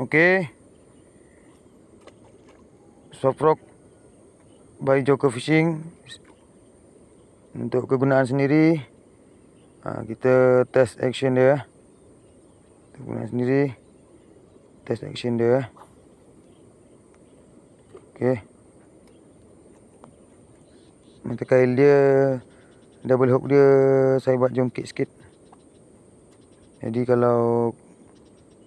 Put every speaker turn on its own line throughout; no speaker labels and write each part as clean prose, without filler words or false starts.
Okey. Soft rock by Joker Fishing. Untuk kegunaan sendiri, kita test action dia. Kegunaan sendiri, test action dia. Okey. Mata kail dia, double hook dia saya buat jongkit sikit. Jadi kalau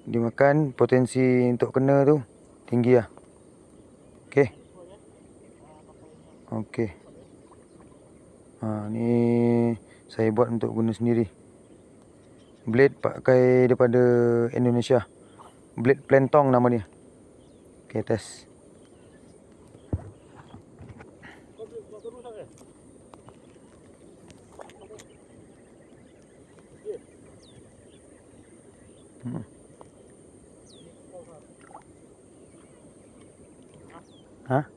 dimakan, potensi untuk kena tu tinggi lah. Okey. Okey. Ni saya buat untuk guna sendiri. Blade pakai daripada Indonesia. Blade Plantong nama dia. Okey, test. Ha?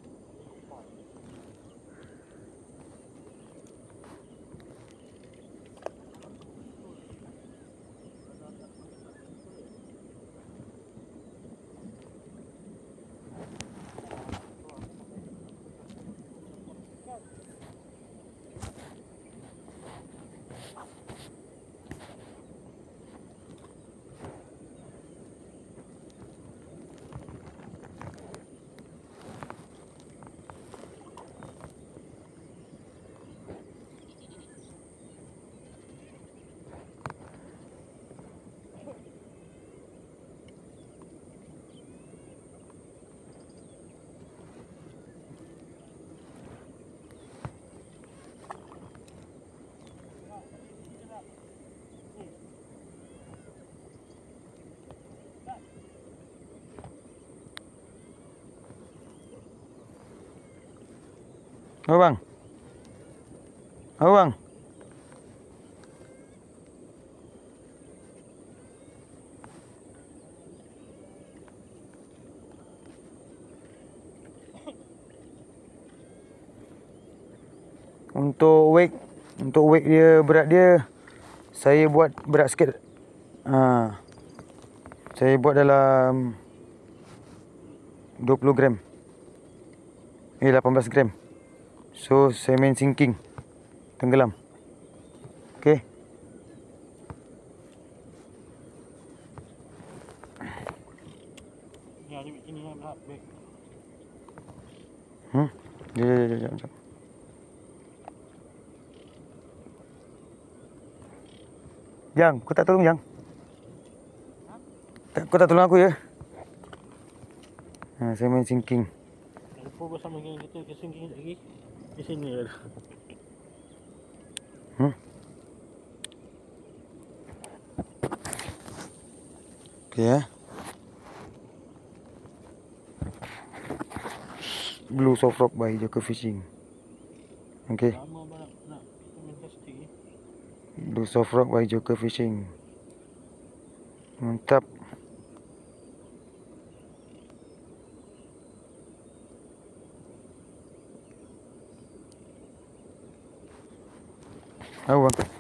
Apa bang? Apa bang? Untuk weight dia, berat dia, saya buat berat sikit. Saya buat dalam 20 gram. 18 gram. So saya main sinking, tenggelam. Okey.
Ya, ini yang baik.
Jap. Jang, kau tak tolong Jang? Kau tak tolong aku ya? Saya main sinking.
Lupa bersama dengan kita ke sinking lagi. Di sini ada.
Okey ya. Blue Soft Rock by Joker Fishing. Okey.
Lama banget nak main casting ni.
Blue Soft Rock by Joker Fishing. Mantap. Bang.